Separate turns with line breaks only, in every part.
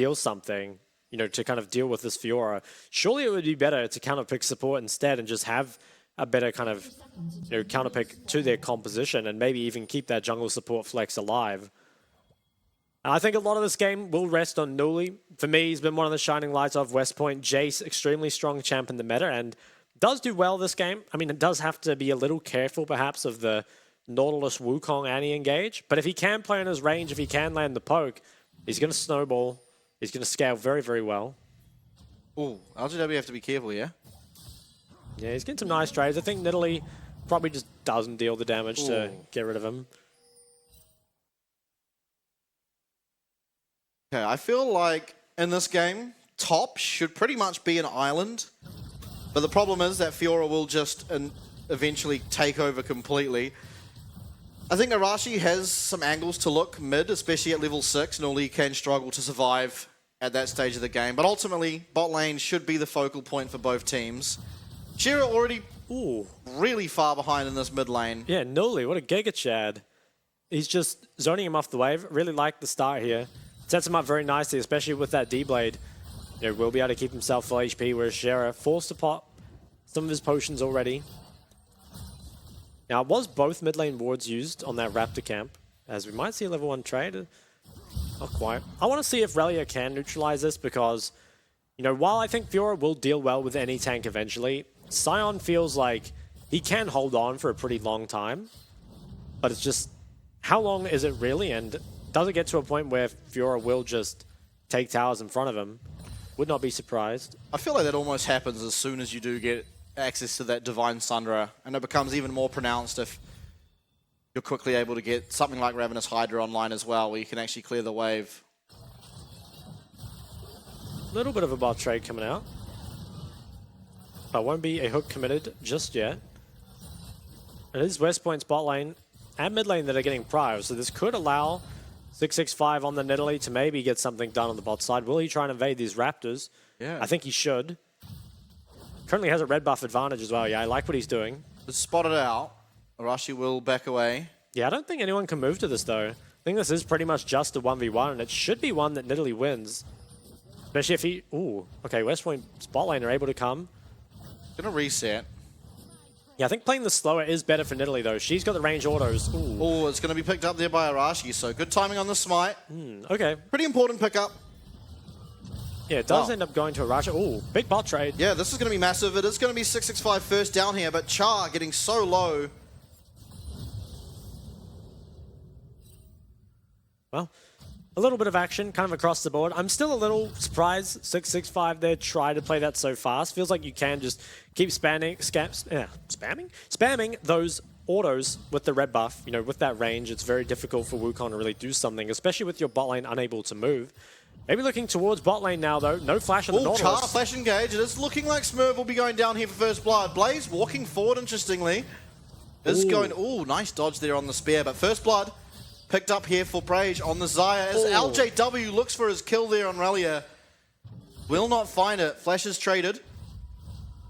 deal something, you know, to kind of deal with this Fiora, surely it would be better to counterpick support instead and just have a better kind of, you know, counterpick to their composition and maybe even keep that jungle support flex alive. And I think a lot of this game will rest on Nuli. For me, he's been one of the shining lights of West Point. Jace, extremely strong champ in the meta and does do well this game. I mean, it does have to be a little careful perhaps of the Nautilus Wukong anti-engage, but if he can play in his range, if he can land the poke, he's going to snowball. He's going to scale very, very well.
Ooh, LGW have to be careful here.
Yeah, he's getting some nice trades. I think Nidalee probably just doesn't deal the damage to get rid of him.
Okay, I feel like in this game, top should pretty much be an island. But the problem is that Fiora will just eventually take over completely. I think Arashi has some angles to look mid, especially at level 6. Nuli can struggle to survive at that stage of the game. But ultimately, bot lane should be the focal point for both teams. Shira already really far behind in this mid lane.
Yeah, Nuli, what a Giga Chad. He's just zoning him off the wave. Really like the start here. Sets him up very nicely, especially with that D-Blade. You know, will be able to keep himself full HP, whereas Shera forced to pop some of his potions already. Now, was both mid lane wards used on that Raptor camp? As we might see a level 1 trade. Not quite. I want to see if Relia can neutralize this because, you know, while I think Fiora will deal well with any tank eventually, Sion feels like he can hold on for a pretty long time. But it's just, how long is it really? And does it get to a point where Fiora will just take towers in front of him? Would not be surprised.
I feel like that almost happens as soon as you do get access to that Divine Sundra, and it becomes even more pronounced if you're quickly able to get something like Ravenous Hydra online as well, where you can actually clear the wave.
A little bit of a bot trade coming out. But won't be a hook committed just yet. It is West Point's bot lane and mid lane that are getting prio, so this could allow 665 on the Nidalee to maybe get something done on the bot side. Will he try and evade these Raptors?
Yeah.
I think he should. Currently has a red buff advantage as well. Yeah, I like what he's doing.
It's spotted out. Arashi will back away.
Yeah, I don't think anyone can move to this though. I think this is pretty much just a 1v1 and it should be one that Nidalee wins. Especially if he... Ooh, okay, West Point bot lane are able to come.
Gonna reset.
Yeah, I think playing the slower is better for Nidalee though. She's got the range autos.
Oh, it's gonna be picked up there by Arashi, so good timing on the smite.
Okay.
Pretty important pickup.
Yeah, it does end up going to Arashi. Ooh, big bot trade.
Yeah, this is gonna be massive. It is gonna be 665 first down here, but Char getting so low.
Well, a little bit of action kind of across the board. I'm still a little surprised 665 there try to play that so fast. Feels like you can just keep spamming those autos with the red buff. You know, with that range, it's very difficult for Wukong to really do something, especially with your bot lane unable to move. Maybe looking towards bot lane now, though. No flash on the Nautilus.
Char flash engage. It is looking like Smurf will be going down here for first blood. Blaze walking forward, interestingly. Is going... Ooh, nice dodge there on the spear, but first blood picked up here for Brage on the Xayah as LJW looks for his kill there on Relia. Will not find it. Flash is traded.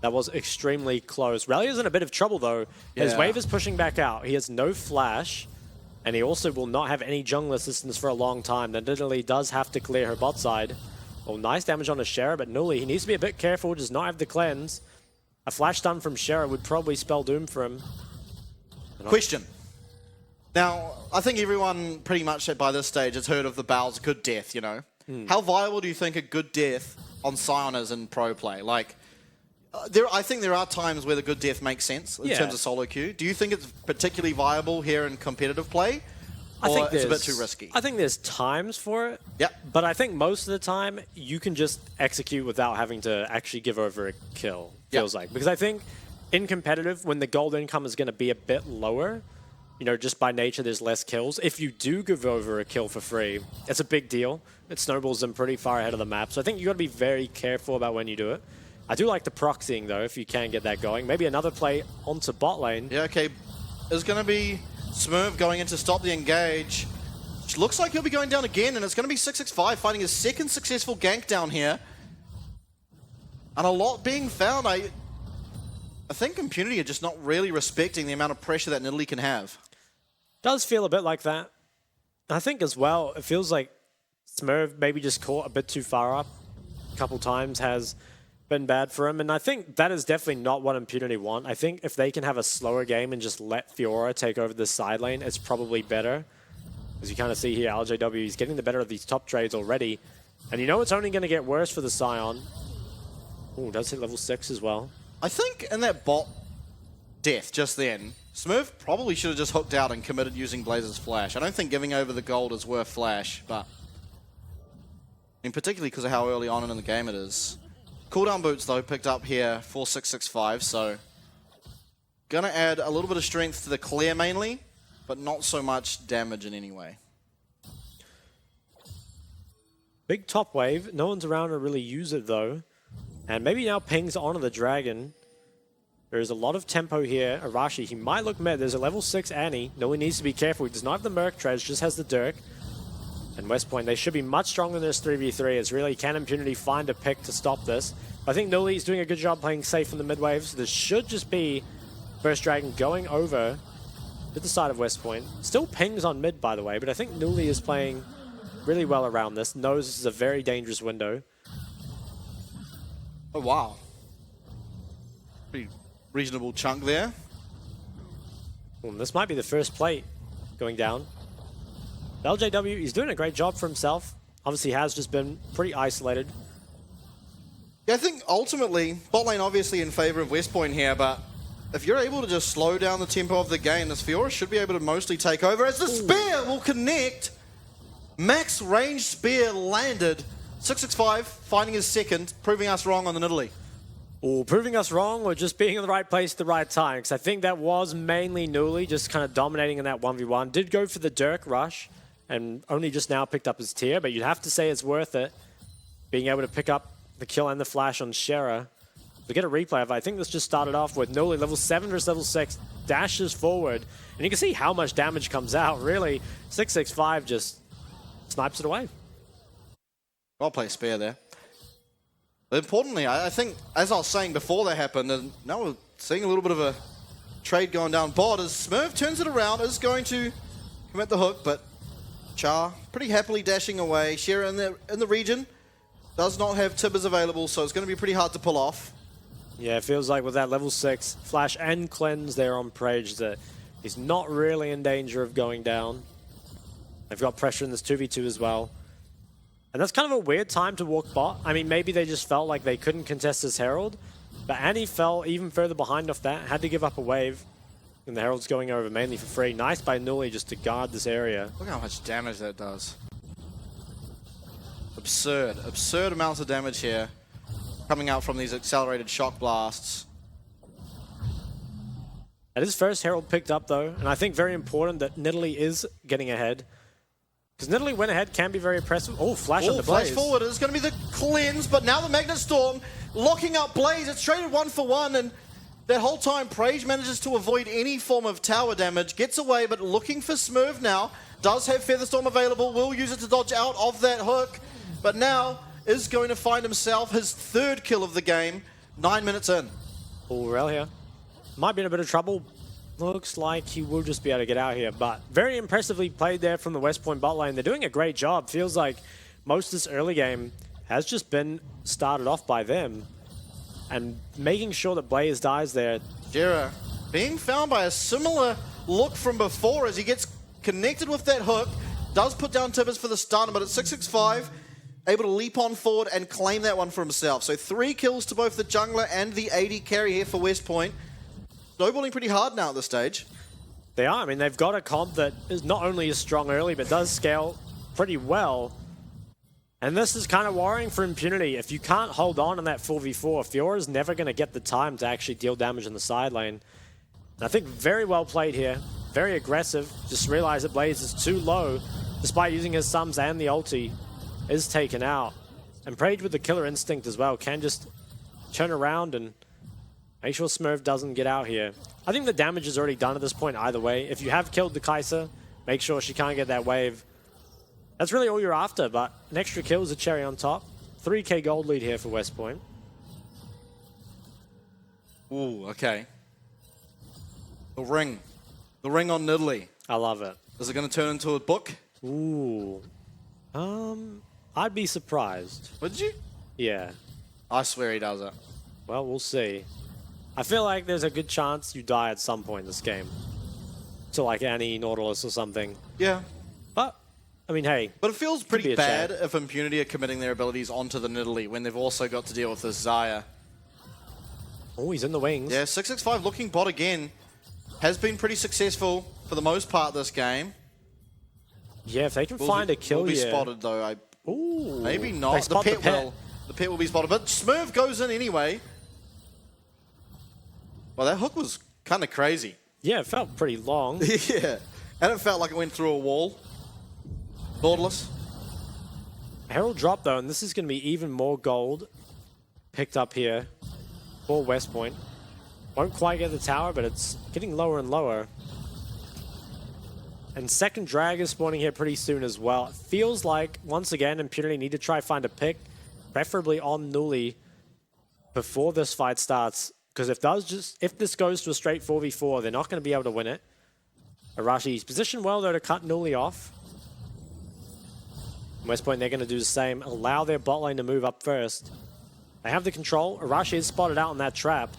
That was extremely close. Relia's in a bit of trouble, though. His wave is pushing back out. He has no flash, and he also will not have any jungle assistance for a long time. Then Nidalee does have to clear her bot side. Oh, nice damage on a Shera, but Nuli, he needs to be a bit careful, does not have the cleanse. A flash stun from Shera would probably spell doom for him.
Question. Now, I think everyone pretty much by this stage has heard of the Baal's good death, you know? How viable do you think a good death on Sion is in pro play? Like, I think there are times where the good death makes sense in terms of solo queue. Do you think it's particularly viable here in competitive play? Or I think it's a bit too risky?
I think there's times for it.
Yeah.
But I think most of the time, you can just execute without having to actually give over a kill, feels like. Because I think in competitive, when the gold income is going to be a bit lower, you know, just by nature, there's less kills. If you do give over a kill for free, it's a big deal. It snowballs them pretty far ahead of the map. So I think you got to be very careful about when you do it. I do like the proxying, though, if you can get that going. Maybe another play onto bot lane.
Yeah, okay. There's going to be Smurf going in to stop the engage. Which looks like he'll be going down again, and it's going to be 665 finding his second successful gank down here. And a lot being found. I think Impunity are just not really respecting the amount of pressure that Nidalee can have.
Does feel a bit like that. I think as well, it feels like Smurf maybe just caught a bit too far up a couple times has been bad for him. And I think that is definitely not what Impunity want. I think if they can have a slower game and just let Fiora take over the side lane, it's probably better. As you kind of see here, LJW is getting the better of these top trades already. And you know it's only going to get worse for the Scion. Oh, does hit level 6 as well.
I think in that bot death just then, Smurf probably should have just hooked out and committed using Blazer's Flash. I don't think giving over the gold is worth Flash, but in particularly because of how early on in the game it is. Cooldown boots, though, picked up here for 665, so gonna add a little bit of strength to the clear mainly, but not so much damage in any way.
Big top wave. No one's around to really use it, though. And maybe now pings onto the Dragon. There's a lot of tempo here. Arashi, he might look mid. There's a level 6 Annie. No, he needs to be careful. He does not have the Merc Treads, just has the Dirk. And West Point, they should be much stronger in this 3v3. It's really, can Impunity find a pick to stop this? I think Nuli is doing a good job playing safe in the mid wave, so this should just be First Dragon going over to the side of West Point. Still pings on mid, by the way, but I think Nuli is playing really well around this. Knows this is a very dangerous window.
Oh, wow. Pretty reasonable chunk there.
Well, this might be the first plate going down. LJW, he's doing a great job for himself. Obviously has just been pretty isolated.
Yeah, I think ultimately, bot lane obviously in favor of West Point here, but if you're able to just slow down the tempo of the game, this Fiora should be able to mostly take over as the spear will connect. Max range spear landed. 665 finding his second, proving us wrong on the Nidalee.
Or proving us wrong or just being in the right place at the right time. Because I think that was mainly Nuli just kind of dominating in that 1v1. Did go for the Dirk rush and only just now picked up his tier, but you'd have to say it's worth it. Being able to pick up the kill and the flash on Shera. To get a replay of it, I think this just started off with Nuli, level 7 versus level 6, dashes forward. And you can see how much damage comes out, really. 665 just snipes it away.
Well played spear there. But importantly, I think, as I was saying before that happened, and now we're seeing a little bit of a trade going down bot as Smurf turns it around, is going to commit the hook, but Char pretty happily dashing away. Shera in the region does not have Tibbers available, so it's going to be pretty hard to pull off.
Yeah, it feels like with that level 6 flash and cleanse there on Prage that he's not really in danger of going down. They've got pressure in this 2v2 as well. And that's kind of a weird time to walk bot. I mean, maybe they just felt like they couldn't contest this Herald, but Annie fell even further behind off that, had to give up a wave, and the Herald's going over mainly for free. Nice by Nuli just to guard this area.
Look how much damage that does. Absurd amounts of damage here coming out from these accelerated shock blasts.
And his first Herald picked up though, and I think very important that Nidalee is getting ahead. Because Nidalee went ahead, can be very impressive. Oh, flash on the Blaze.
Flash forward is going to be the cleanse, but now the Magnet Storm locking up Blaze. It's traded 1-for-1, and that whole time Prage manages to avoid any form of tower damage. Gets away, but looking for Smurf now. Does have Featherstorm available, will use it to dodge out of that hook, but now is going to find himself his third kill of the game, 9 minutes in.
Oh, Rel here. Might be in a bit of trouble. Looks like he will just be able to get out here, but very impressively played there from the West Point bot lane. They're doing a great job. Feels like most of this early game has just been started off by them and making sure that Blaze dies there.
Shera being found by a similar look from before as he gets connected with that hook. Does put down Tibbers for the stun, but at 665, able to leap on forward and claim that one for himself. So 3 kills to both the jungler and the AD carry here for West Point. Snowballing pretty hard now at this stage.
They are. I mean, they've got a comp that is not only is strong early, but does scale pretty well. And this is kind of worrying for Impunity. If you can't hold on in that 4v4, Fiora's never going to get the time to actually deal damage in the side lane. And I think very well played here. Very aggressive. Just realized that Blaze is too low, despite using his sums and the ulti, is taken out. And Prage with the killer instinct as well can just turn around and make sure Smurf doesn't get out here. I think the damage is already done at this point either way. If you have killed the Kai'Sa, make sure she can't get that wave. That's really all you're after, but an extra kill is a cherry on top. 3k gold lead here for West Point.
Ooh, okay. The ring. The ring on Nidalee.
I love it.
Is it going to turn into a book?
Ooh. I'd be surprised.
Would you?
Yeah.
I swear he does it.
Well, we'll see. I feel like there's a good chance you die at some point in this game. To like Annie, Nautilus or something.
Yeah.
But, I mean, hey.
But it feels pretty bad
chat.
if Impunity are committing their abilities onto the Nidalee when they've also got to deal with this Xayah.
Oh, he's in the wings.
Yeah, 665 looking bot again. Has been pretty successful for the most part this game.
Yeah, if they can find a kill
will be
here.
spotted though.
Ooh.
Maybe not. The pet will. The pet will be spotted. But Smurf goes in anyway. Well, that hook was kind of crazy.
Yeah, it felt pretty long.
Yeah. And it felt like it went through a wall. Nautilus.
Herald dropped though, and this is going to be even more gold picked up here for West Point. Won't quite get the tower, but it's getting lower and lower. And second drag is spawning here pretty soon as well. It feels like, once again, Impunity need to try find a pick, preferably on Nuli, before this fight starts. Because if this goes to a straight 4v4, they're not going to be able to win it. Arashi's positioned well, though, to cut Nuli off. West Point, they're going to do the same. Allow their bot lane to move up first. They have the control. Arashi is spotted out in that trap.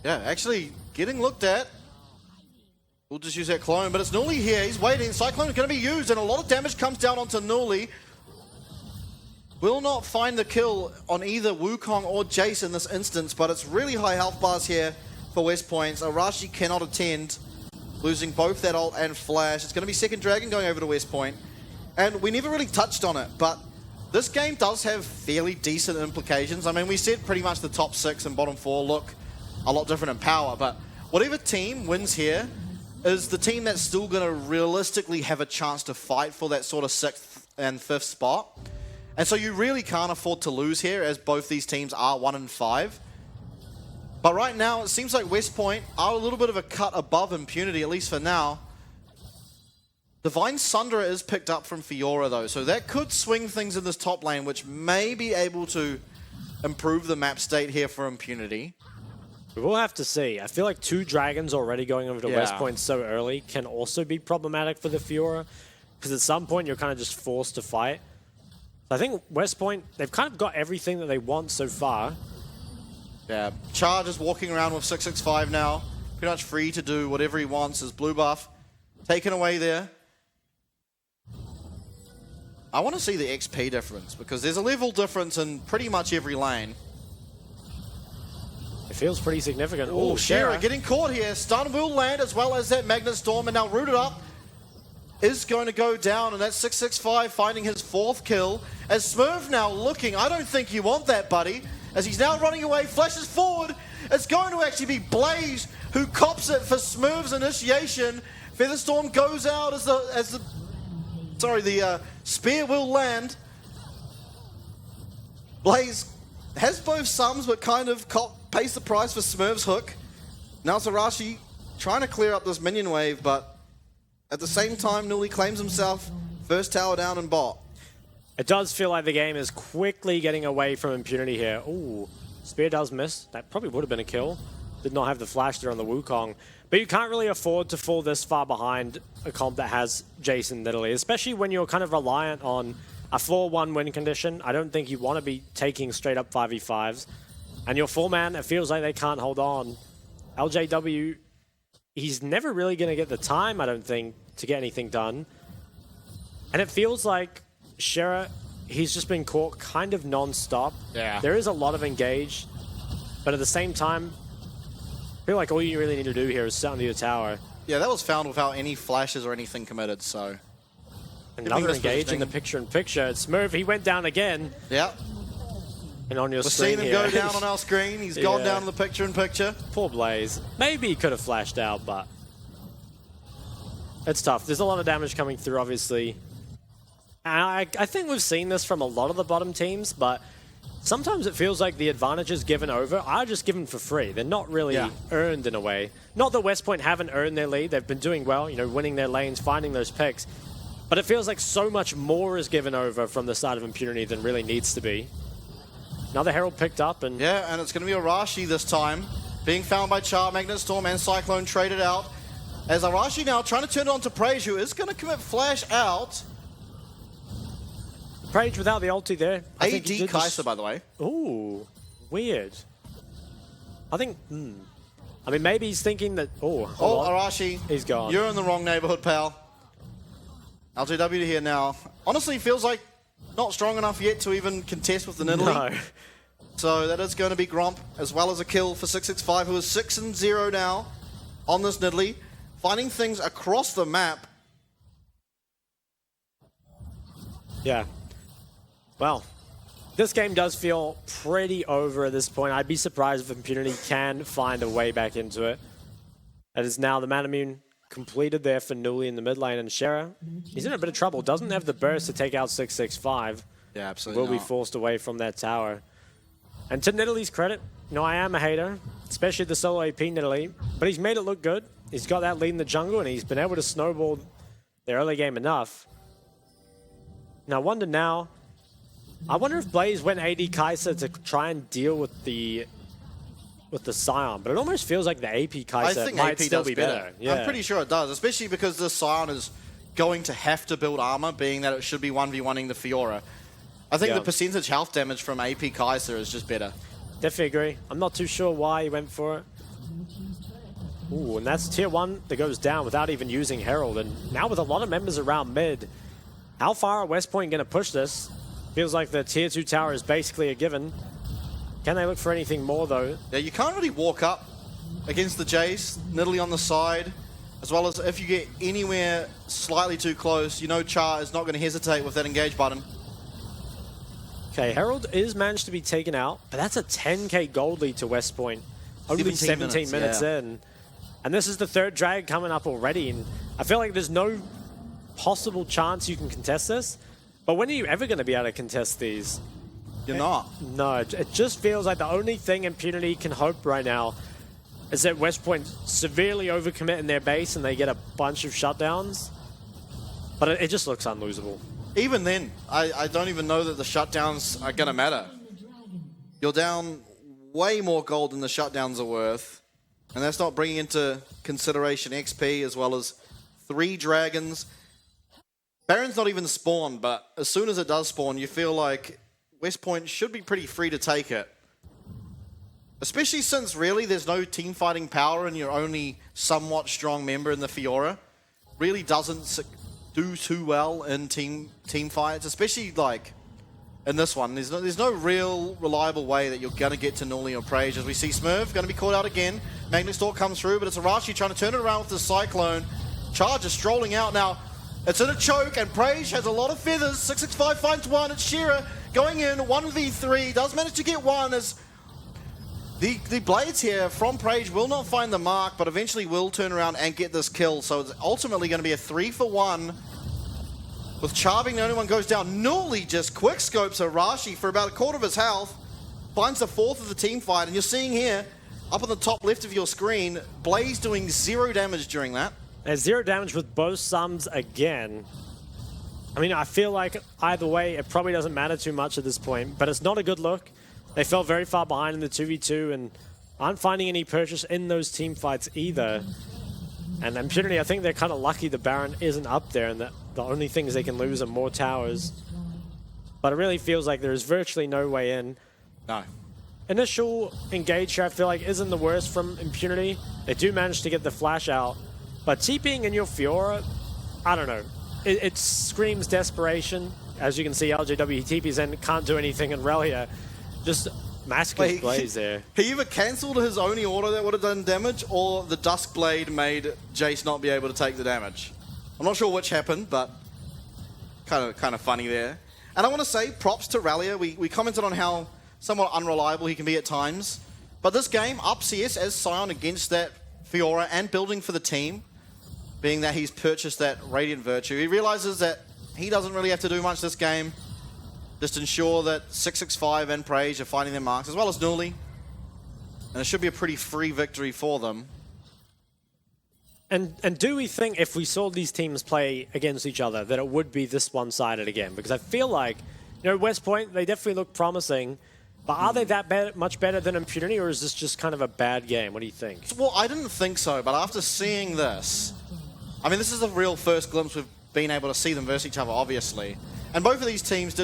Yeah, actually getting looked at. We'll just use that clone, but it's Nuli here. He's waiting. Cyclone is going to be used, and a lot of damage comes down onto Nuli. Will not find the kill on either Wukong or Jace in this instance, but it's really high health bars here for West Point. Arashi cannot attend, losing both that ult and flash. It's going to be second dragon going over to West Point. And we never really touched on it, but this game does have fairly decent implications. I mean, we said pretty much the top 6 and bottom 4 look a lot different in power, but whatever team wins here is the team that's still going to realistically have a chance to fight for that sort of 6th and 5th spot. And so you really can't afford to lose here, as both these teams are 1-5. But right now, it seems like West Point are a little bit of a cut above Impunity, at least for now. Divine Sundra is picked up from Fiora, though, so that could swing things in this top lane, which may be able to improve the map state here for Impunity.
We'll have to see. I feel like 2 dragons already going over to West Point so early can also be problematic for the Fiora, because at some point you're kind of just forced to fight. I think West Point, they've kind of got everything that they want so far.
Yeah, Charge is walking around with 665 now. Pretty much free to do whatever he wants. His blue buff taken away there. I want to see the XP difference, because there's a level difference in pretty much every lane.
It feels pretty significant.
Oh, Shera getting caught here. Stun will land, as well as that Magnet Storm, and now rooted up is going to go down, and that's 665 finding his 4th kill. As Smurf now looking, I don't think you want that, buddy. As he's now running away, flashes forward. It's going to actually be Blaze who cops it for Smurf's initiation. Featherstorm goes out as the spear will land. Blaze has both sums, but kind of pays the price for Smurf's hook. Now it's Arashi trying to clear up this minion wave, but at the same time, Nuli claims himself first tower down in bot.
It does feel like the game is quickly getting away from Impunity here. Ooh, Spear does miss. That probably would have been a kill. Did not have the flash there on the Wukong. But you can't really afford to fall this far behind a comp that has Jason Nidalee, especially when you're kind of reliant on a 4-1 win condition. I don't think you want to be taking straight up 5v5s. And your 4-man, it feels like they can't hold on. LJW, he's never really going to get the time, I don't think, to get anything done. And it feels like Shera, he's just been caught kind of non-stop.
Yeah.
There is a lot of engage, but at the same time, I feel like all you really need to do here is sit under your tower.
Yeah, that was found without any flashes or anything committed, so...
Another engage in the picture-in-picture. It's Smurf, he went down again.
Yeah.
And on your
We're
screen
seeing him go down on our screen. He's gone down in the picture-in-picture.
Poor Blaze. Maybe he could have flashed out, but... it's tough. There's a lot of damage coming through, obviously. And I think we've seen this from a lot of the bottom teams, but sometimes it feels like the advantages given over are just given for free. They're not really earned in a way. Not that West Point haven't earned their lead. They've been doing well, you know, winning their lanes, finding those picks. But it feels like so much more is given over from the side of Impunity than really needs to be. Another Herald picked up, and...
yeah, and it's going to be Arashi this time. Being found by Char, Magnet Storm, and Cyclone traded out. As Arashi now trying to turn it on to Praise, who is going to commit Flash out.
Prage without the ulti there. I think he
AD
did
Kai'Sa, by the way.
Ooh, weird. I think, I mean, maybe he's thinking that, hold on.
Arashi.
He's gone.
You're in the wrong neighborhood, pal. LJW here now. Honestly, feels like not strong enough yet to even contest with the Nidalee.
No.
So that is going to be Gromp, as well as a kill for 665, who is 6-0 now on this Nidalee. Finding things across the map.
Yeah. Well, this game does feel pretty over at this point. I'd be surprised if Impunity can find a way back into it. That is now the Manamune completed there for Newly in the mid lane, and Shera, he's in a bit of trouble. Doesn't have the burst to take out 665.
Yeah, absolutely.
Will be forced away from that tower. And to Nidalee's credit, you know, I am a hater, especially the solo AP Nidalee, but he's made it look good. He's got that lead in the jungle, and he's been able to snowball the early game enough. Now, I wonder if Blaze went AD Kai'Sa to try and deal with the Scion, but it almost feels like the AP Kai'Sa might still be better. Yeah.
I'm pretty sure it does, especially because this Scion is going to have to build armor, being that it should be 1v1ing the Fiora. I think the percentage health damage from AP Kai'Sa is just better.
Definitely agree. I'm not too sure why he went for it. Ooh, and that's tier 1 that goes down without even using Herald, and now with a lot of members around mid, how far are West Point going to push this? Feels like the tier 2 tower is basically a given. Can they look for anything more, though?
Yeah, you can't really walk up against the Jace, Nidalee on the side, as well as if you get anywhere slightly too close, you know Char is not going to hesitate with that engage button.
Okay, Herald is managed to be taken out, but that's a 10k gold lead to West Point. Only 17 minutes in. And this is the third drag coming up already, and I feel like there's no possible chance you can contest this. But when are you ever going to be able to contest these?
You're not.
No, it just feels like the only thing Impunity can hope right now is that West Point severely overcommit in their base and they get a bunch of shutdowns. But it just looks unlosable.
Even then, I don't even know that the shutdowns are going to matter. You're down way more gold than the shutdowns are worth. And that's not bringing into consideration XP as well as 3 dragons. Baron's not even spawned, but as soon as it does spawn, you feel like West Point should be pretty free to take it. Especially since really there's no team fighting power and you're only somewhat strong member in the Fiora. Really doesn't do too well in team fights, especially like in this one. There's no real reliable way that you're going to get to Newly or Prage. As we see Smurf going to be caught out again. Magnet Stalk comes through, but it's Arashi trying to turn it around with the Cyclone. Charge is strolling out now. It's in a choke, and Prage has a lot of feathers. 665 finds one. It's Shera going in 1v3. Does manage to get one as the blades here from Prage will not find the mark, but eventually will turn around and get this kill. So it's ultimately going to be a 3-for-1. With Char being the only one goes down. Newly just quick scopes Arashi for about a quarter of his health. Finds the 4th of the team fight, and you're seeing here, up on the top left of your screen, Blaze doing 0 damage during that.
And 0 damage with both sums again. I mean, I feel like either way, it probably doesn't matter too much at this point, but it's not a good look. They fell very far behind in the 2v2 and aren't finding any purchase in those team fights either. And Impunity, I think they're kind of lucky the Baron isn't up there and that the only things they can lose are more towers. But it really feels like there is virtually no way in.
No.
Initial engage here, I feel like, isn't the worst from Impunity. They do manage to get the flash out. But TPing in your Fiora, I don't know. It screams desperation. As you can see, LJW TPs in, can't do anything in Relia. Just massacres Blaze there.
He either cancelled his only order that would have done damage, or the Dusk Blade made Jace not be able to take the damage. I'm not sure which happened, but kind of funny there. And I want to say props to Relia. We commented on how somewhat unreliable he can be at times. But this game, up CS as Scion against that Fiora and building for the team, being that he's purchased that Radiant Virtue. He realizes that he doesn't really have to do much this game. Just ensure that 665 and Prage are finding their marks, as well as Newly. And it should be a pretty free victory for them.
And do we think if we saw these teams play against each other that it would be this one-sided again? Because I feel like, you know, West Point, they definitely look promising. But are they that much better than Impunity, or is this just kind of a bad game? What do you think?
Well, I didn't think so, but after seeing this, I mean, this is the real first glimpse we've been able to see them versus each other, obviously. And both of these teams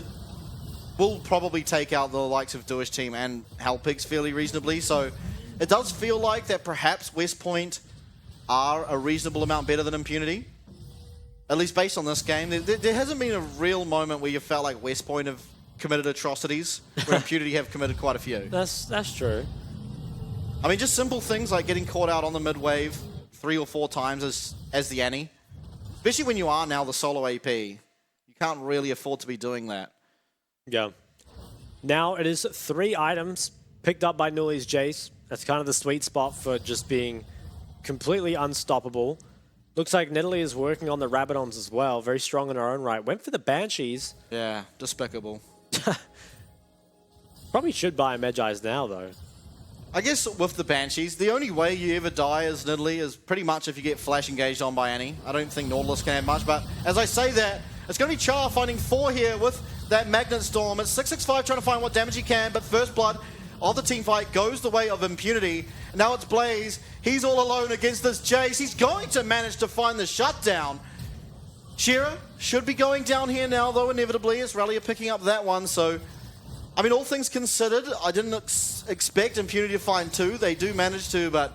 will probably take out the likes of Duish team and Halpigs fairly reasonably. So it does feel like that perhaps West Point are a reasonable amount better than Impunity. At least based on this game. There hasn't been a real moment where you felt like West Point have committed atrocities, where Impunity have committed quite a few.
That's true.
I mean, just simple things like getting caught out on the mid wave 3 or 4 times as the Annie. Especially when you are now the solo AP. You can't really afford to be doing that.
Yeah. Now it is 3 items picked up by Nuli's Jace. That's kind of the sweet spot for just being completely unstoppable. Looks like Nidalee is working on the Rabadons as well. Very strong in her own right. Went for the Banshees.
Yeah, despicable.
Probably should buy a Medjai's now, though.
I guess with the Banshees, the only way you ever die as Nidalee is pretty much if you get flash engaged on by Annie. I don't think Nautilus can have much, but as I say that, it's going to be Char finding 4 here with that Magnet Storm. It's 665 trying to find what damage he can, but first blood of the team fight goes the way of Impunity. Now it's Blaze. He's all alone against this Jace. He's going to manage to find the shutdown. Shira should be going down here now, though, inevitably, as Rallia picking up that one. So, I mean, all things considered, I didn't expect Impunity to find 2. They do manage to, but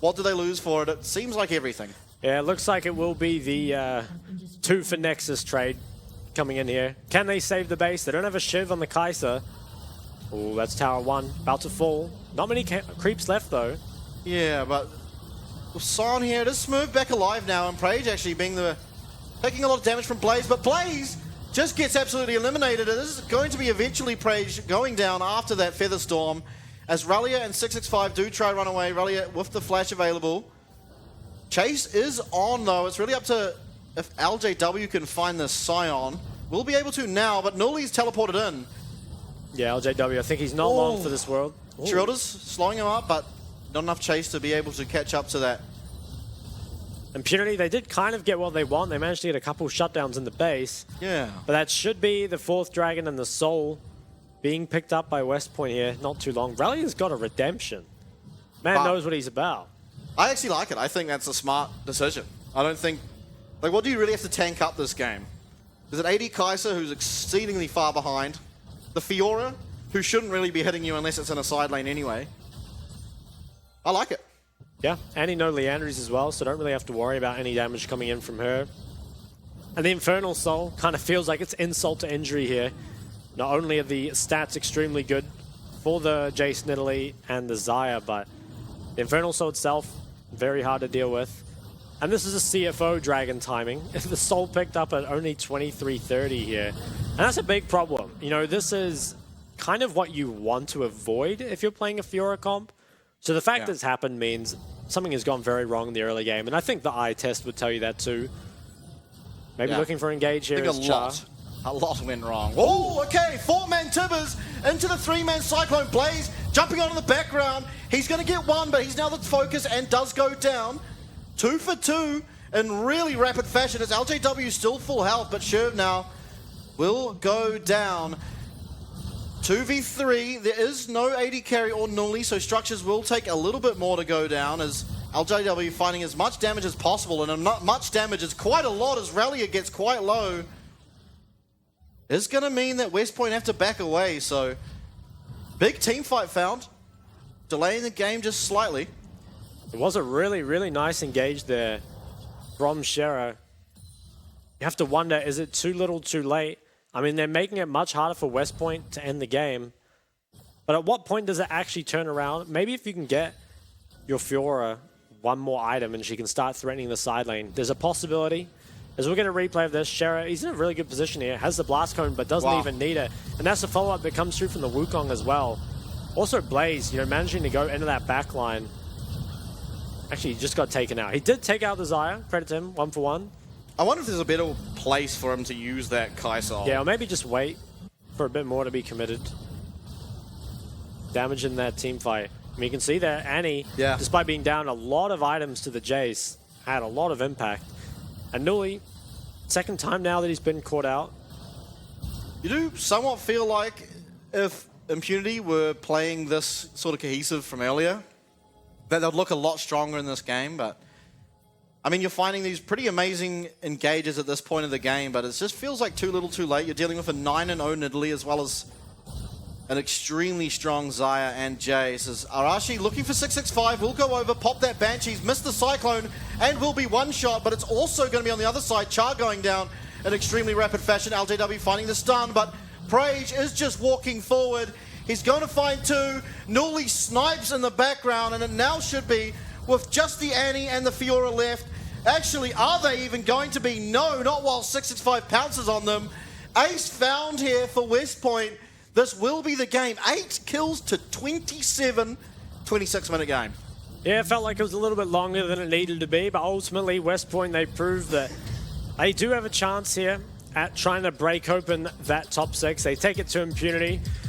what do they lose for it? It seems like everything.
Yeah, it looks like it will be the 2 for Nexus trade coming in here. Can they save the base? They don't have a Shiv on the Kai'Sa. Oh, that's Tower 1. About to fall. Not many creeps left, though.
Yeah, but with Son here, it is Smurf back alive now, and Prage actually taking a lot of damage from Blaze, but Blaze just gets absolutely eliminated. It is going to be eventually Prage going down after that Feather Storm, as Rallia and 665 do try to run away. Rallia with the flash available. Chase is on, though. It's really up to if LJW can find the Scion. We'll be able to now, but Nuli's teleported in.
Yeah, LJW, I think he's not long for this world.
Schroeder's slowing him up, but not enough Chase to be able to catch up to that.
Impunity, they did kind of get what they want. They managed to get a couple shutdowns in the base.
Yeah.
But that should be the 4th Dragon and the Soul being picked up by West Point here. Not too long. Rallia's got a redemption. Man knows what he's about.
I actually like it. I think that's a smart decision. I don't think... Like, what do you really have to tank up this game? Is it AD Kai'Sa, who's exceedingly far behind? The Fiora, who shouldn't really be hitting you unless it's in a side lane anyway. I like it.
Yeah, and no Leandries as well, so don't really have to worry about any damage coming in from her. And the Infernal Soul kind of feels like it's insult to injury here. Not only are the stats extremely good for the Jace Nidalee and the Xayah, but the Infernal Soul itself, very hard to deal with. And this is a CFO Dragon timing. The Soul picked up at only 23:30 here. And that's a big problem. You know, this is kind of what you want to avoid if you're playing a Fiora comp. So the fact that it's happened means something has gone very wrong in the early game. And I think the eye test would tell you that too. Maybe looking for engage here is Char.
A lot went wrong. Oh, okay. 4-man Tibbers into the 3-man Cyclone. Blaze jumping on in the background. He's going to get 1, but he's now the focus and does go down. 2 for 2 in really rapid fashion. As LJW still full health, but Sherv now will go down. 2v3. There is no AD carry or Nuli, so structures will take a little bit more to go down as LJW finding as much damage as possible, and not much damage is quite a lot as Rallia gets quite low. It's going to mean that West Point have to back away, so big team fight found. Delaying the game just slightly.
It was a really, really nice engage there from Shera. You have to wonder, is it too little too late? I mean, they're making it much harder for West Point to end the game. But at what point does it actually turn around? Maybe if you can get your Fiora 1 more item and she can start threatening the side lane. There's a possibility. As we'll get a replay of this, Shera, he's in a really good position here. Has the Blast Cone, but doesn't even need it. And that's the follow-up that comes through from the Wukong as well. Also Blaze, you know, managing to go into that back line. Actually, he just got taken out. He did take out the Xayah. Credit to him, 1 for 1.
I wonder if there's a better place for him to use that Kai'Sa.
Yeah, or maybe just wait for a bit more to be committed. Damage in that team fight. I mean, you can see there, Annie, despite being down a lot of items to the Jace, had a lot of impact. And Nuli, second time now that he's been caught out.
You do somewhat feel like if Impunity were playing this sort of cohesive from earlier, that they'd look a lot stronger in this game, but I mean, you're finding these pretty amazing engages at this point of the game, but it just feels like too little too late. You're dealing with a 9-0 Nidalee as well as an extremely strong Zaya and Jay. Says Arashi looking for 665, will go over, pop that Banshees, miss the Cyclone, and will be one shot, but it's also going to be on the other side. Char going down in extremely rapid fashion. LJW finding the stun, but Prage is just walking forward. He's going to find two. Newly snipes in the background, and it now should be with just the Annie and the Fiora left. Actually, are they even going to be? No, not while 665 pounces on them. Ace found here for West Point. This will be the game. 8 kills to 27, 26-minute game.
Yeah, it felt like it was a little bit longer than it needed to be, but ultimately West Point, they proved that they do have a chance here at trying to break open that top 6. They take it to Impunity.